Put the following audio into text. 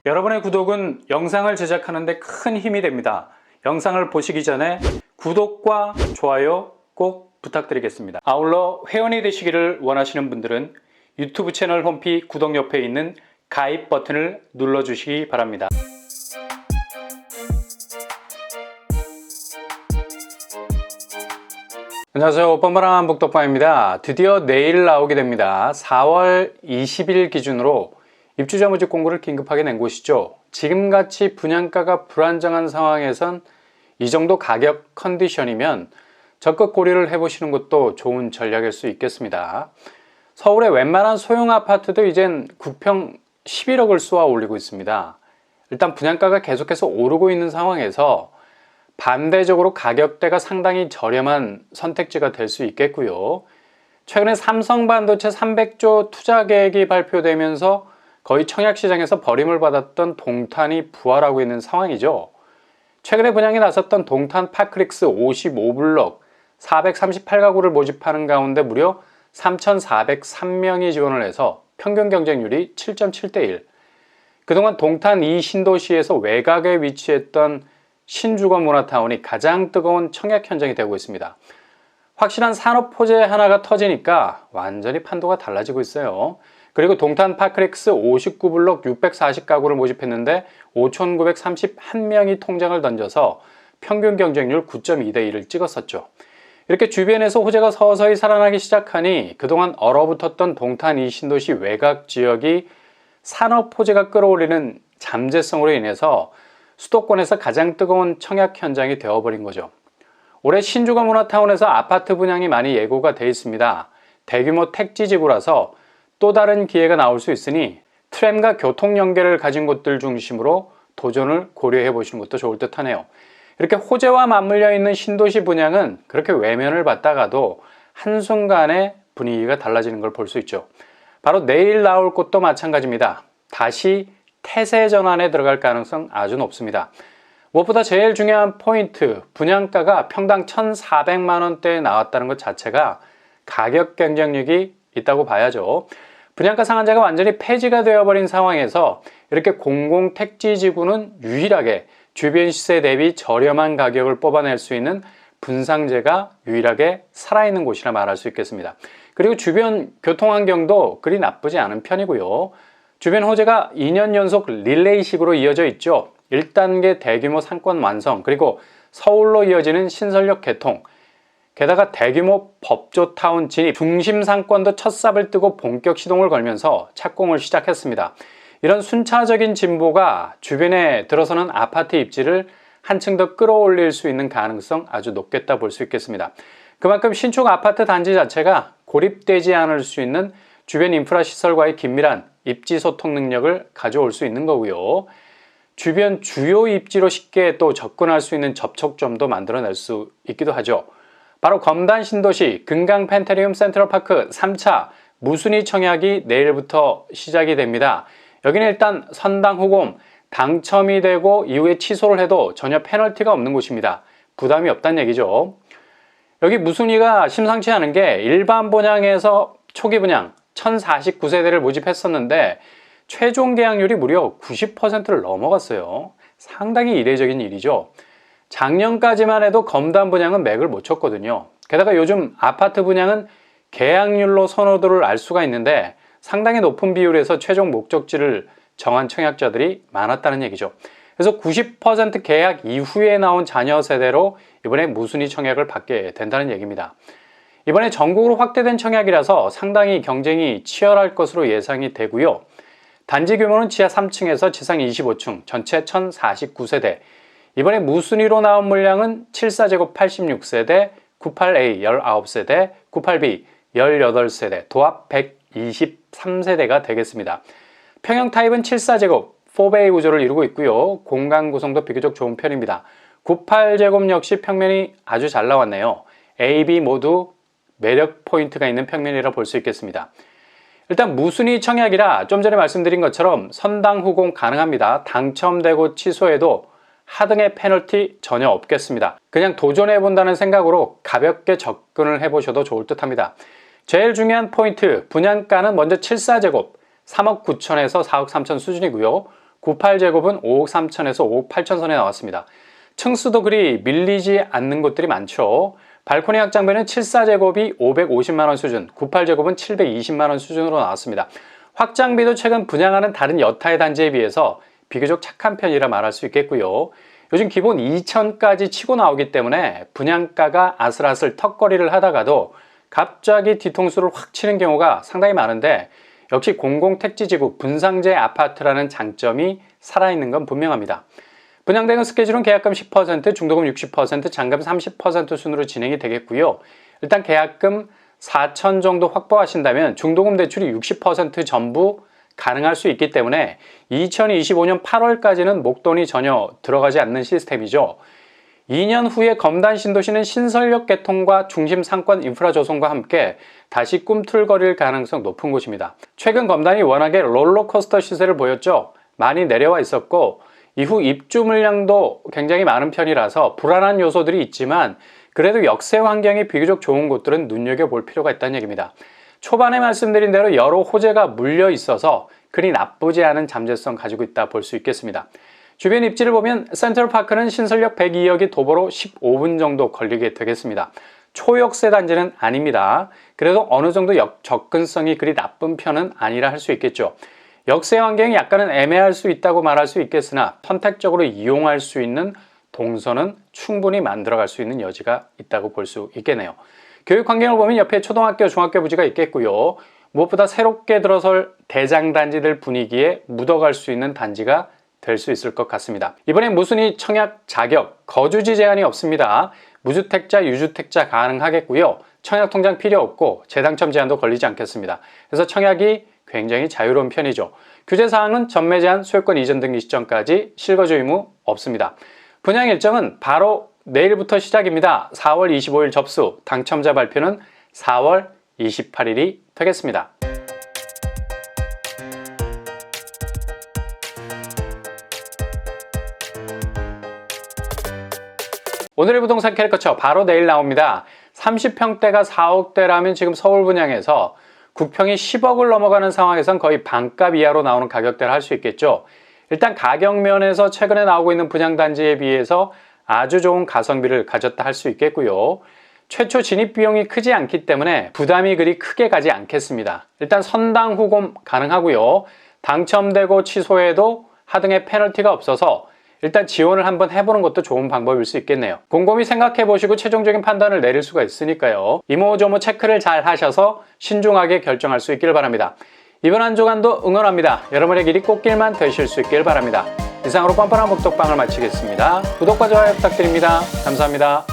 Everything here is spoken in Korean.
여러분의 구독은 영상을 제작하는 데 큰 힘이 됩니다. 영상을 보시기 전에 구독과 좋아요 꼭 부탁드리겠습니다. 아울러 회원이 되시기를 원하시는 분들은 유튜브 채널 홈피 구독 옆에 있는 가입 버튼을 눌러주시기 바랍니다. 안녕하세요. 뻔뻔한 복덕방입니다. 드디어 내일 나오게 됩니다. 4월 20일 기준으로 입주자무직 공고를 긴급하게 낸 곳이죠. 지금같이 분양가가 불안정한 상황에선 이 정도 가격 컨디션이면 적극 고려를 해보시는 것도 좋은 전략일 수 있겠습니다. 서울의 웬만한 소형 아파트도 이젠 9평 11억을 쏘아 올리고 있습니다. 일단 분양가가 계속해서 오르고 있는 상황에서 반대적으로 가격대가 상당히 저렴한 선택지가 될 수 있겠고요. 최근에 삼성반도체 300조 투자 계획이 발표되면서 거의 청약시장에서 버림을 받았던 동탄이 부활하고 있는 상황이죠. 최근에 분양이 나섰던 동탄 파크릭스 55블럭 438가구를 모집하는 가운데 무려 3,403명이 지원을 해서 평균 경쟁률이 7.7대1. 그동안 동탄 이 신도시에서 외곽에 위치했던 신주거 문화타운이 가장 뜨거운 청약 현장이 되고 있습니다. 확실한 산업 호재 하나가 터지니까 완전히 판도가 달라지고 있어요. 그리고 동탄 파크릭스 59블럭 640가구를 모집했는데 5,931명이 통장을 던져서 평균 경쟁률 9.2대1을 찍었었죠. 이렇게 주변에서 호재가 서서히 살아나기 시작하니 그동안 얼어붙었던 동탄 이 신도시 외곽 지역이 산업 호재가 끌어올리는 잠재성으로 인해서 수도권에서 가장 뜨거운 청약 현장이 되어버린 거죠. 올해 신주거 문화타운에서 아파트 분양이 많이 예고가 되어 있습니다. 대규모 택지 지구라서 또 다른 기회가 나올 수 있으니 트램과 교통 연계를 가진 곳들 중심으로 도전을 고려해 보시는 것도 좋을 듯 하네요. 이렇게 호재와 맞물려 있는 신도시 분양은 그렇게 외면을 받다가도 한순간에 분위기가 달라지는 걸 볼 수 있죠. 바로 내일 나올 곳도 마찬가지입니다. 다시 태세 전환에 들어갈 가능성 아주 높습니다. 무엇보다 제일 중요한 포인트, 분양가가 평당 1,400만 원대에 나왔다는 것 자체가 가격 경쟁력이 있다고 봐야죠. 분양가 상한제가 완전히 폐지가 되어버린 상황에서 이렇게 공공택지지구는 유일하게 주변 시세 대비 저렴한 가격을 뽑아낼 수 있는 분상제가 유일하게 살아있는 곳이라 말할 수 있겠습니다. 그리고 주변 교통환경도 그리 나쁘지 않은 편이고요. 주변 호재가 2년 연속 릴레이식으로 이어져 있죠. 1단계 대규모 상권 완성, 그리고 서울로 이어지는 신설역 개통, 게다가 대규모 법조타운 진입, 중심 상권도 첫 삽을 뜨고 본격 시동을 걸면서 착공을 시작했습니다. 이런 순차적인 진보가 주변에 들어서는 아파트 입지를 한층 더 끌어올릴 수 있는 가능성 아주 높겠다 볼 수 있겠습니다. 그만큼 신축 아파트 단지 자체가 고립되지 않을 수 있는 주변 인프라 시설과의 긴밀한 입지 소통 능력을 가져올 수 있는 거고요. 주변 주요 입지로 쉽게 또 접근할 수 있는 접촉점도 만들어낼 수 있기도 하죠. 바로 검단 신도시 금강 펜테리움 센트럴파크 3차 무순위 청약이 내일부터 시작이 됩니다. 여기는 일단 선당 후공, 당첨이 되고 이후에 취소를 해도 전혀 페널티가 없는 곳입니다. 부담이 없다는 얘기죠. 여기 무순위가 심상치 않은 게 일반 분양에서 초기 분양 1049세대를 모집했었는데 최종 계약률이 무려 90%를 넘어갔어요. 상당히 이례적인 일이죠. 작년까지만 해도 검단 분양은 맥을 못 쳤거든요. 게다가 요즘 아파트 분양은 계약률로 선호도를 알 수가 있는데 상당히 높은 비율에서 최종 목적지를 정한 청약자들이 많았다는 얘기죠. 그래서 90% 계약 이후에 나온 자녀 세대로 이번에 무순위 청약을 받게 된다는 얘기입니다. 이번에 전국으로 확대된 청약이라서 상당히 경쟁이 치열할 것으로 예상이 되고요. 단지 규모는 지하 3층에서 지상 25층, 전체 1049세대. 이번에 무순위로 나온 물량은 74제곱 86세대, 98A 19세대, 98B 18세대, 도합 123세대가 되겠습니다. 평형 타입은 74제곱 4베이 구조를 이루고 있고요. 공간 구성도 비교적 좋은 편입니다. 98제곱 역시 평면이 아주 잘 나왔네요. A, B 모두 매력 포인트가 있는 평면이라 볼 수 있겠습니다. 일단 무순위 청약이라 좀 전에 말씀드린 것처럼 선당 후공 가능합니다. 당첨되고 취소해도 하등의 페널티 전혀 없겠습니다. 그냥 도전해 본다는 생각으로 가볍게 접근을 해보셔도 좋을 듯 합니다. 제일 중요한 포인트, 분양가는 먼저 74제곱 3억 9천에서 4억 3천 수준이고요. 98제곱은 5억 3천에서 5억 8천 선에 나왔습니다. 층수도 그리 밀리지 않는 곳들이 많죠. 발코니 확장비는 74제곱이 550만원 수준, 98제곱은 720만원 수준으로 나왔습니다. 확장비도 최근 분양하는 다른 여타의 단지에 비해서 비교적 착한 편이라 말할 수 있겠고요. 요즘 기본 2천까지 치고 나오기 때문에 분양가가 아슬아슬 턱걸이를 하다가도 갑자기 뒤통수를 확 치는 경우가 상당히 많은데, 역시 공공택지지구 분상제 아파트라는 장점이 살아있는 건 분명합니다. 분양대금 스케줄은 계약금 10%, 중도금 60%, 잔금 30% 순으로 진행이 되겠고요. 일단 계약금 4천 정도 확보하신다면 중도금 대출이 60% 전부 가능할 수 있기 때문에 2025년 8월까지는 목돈이 전혀 들어가지 않는 시스템이죠. 2년 후에 검단 신도시는 신설역 개통과 중심 상권 인프라 조성과 함께 다시 꿈틀거릴 가능성 높은 곳입니다. 최근 검단이 워낙에 롤러코스터 시세를 보였죠. 많이 내려와 있었고 이후 입주 물량도 굉장히 많은 편이라서 불안한 요소들이 있지만 그래도 역세 환경이 비교적 좋은 곳들은 눈여겨볼 필요가 있다는 얘기입니다. 초반에 말씀드린 대로 여러 호재가 물려 있어서 그리 나쁘지 않은 잠재성 가지고 있다 볼 수 있겠습니다. 주변 입지를 보면 센트럴파크는 신설역 102역이 도보로 15분 정도 걸리게 되겠습니다. 초역세 단지는 아닙니다. 그래도 어느 정도 접근성이 그리 나쁜 편은 아니라 할 수 있겠죠. 역세 환경이 약간은 애매할 수 있다고 말할 수 있겠으나 선택적으로 이용할 수 있는 동선은 충분히 만들어갈 수 있는 여지가 있다고 볼 수 있겠네요. 교육 환경을 보면 옆에 초등학교, 중학교 부지가 있겠고요. 무엇보다 새롭게 들어설 대장단지들 분위기에 묻어갈 수 있는 단지가 될 수 있을 것 같습니다. 이번엔 무순위 청약 자격, 거주지 제한이 없습니다. 무주택자, 유주택자 가능하겠고요. 청약 통장 필요 없고 재당첨 제한도 걸리지 않겠습니다. 그래서 청약이 굉장히 자유로운 편이죠. 규제사항은 전매 제한, 소유권 이전 등기 시점까지 실거주 의무 없습니다. 분양 일정은 바로 내일부터 시작입니다. 4월 25일 접수, 당첨자 발표는 4월 28일이 되겠습니다. 오늘의 부동산 캐릭터처 바로 내일 나옵니다. 30평대가 4억대라면 지금 서울 분양에서 9평이 10억을 넘어가는 상황에선 거의 반값 이하로 나오는 가격대를 할 수 있겠죠. 일단 가격 면에서 최근에 나오고 있는 분양단지에 비해서 아주 좋은 가성비를 가졌다 할 수 있겠고요. 최초 진입 비용이 크지 않기 때문에 부담이 그리 크게 가지 않겠습니다. 일단 선당 후금 가능하고요. 당첨되고 취소해도 하등의 페널티가 없어서 일단 지원을 한번 해보는 것도 좋은 방법일 수 있겠네요. 곰곰이 생각해보시고 최종적인 판단을 내릴 수가 있으니까요. 이모저모 체크를 잘 하셔서 신중하게 결정할 수 있길 바랍니다. 이번 한 주간도 응원합니다. 여러분의 길이 꽃길만 되실 수 있길 바랍니다. 이상으로 뻔뻔한 복덕방을 마치겠습니다. 구독과 좋아요 부탁드립니다. 감사합니다.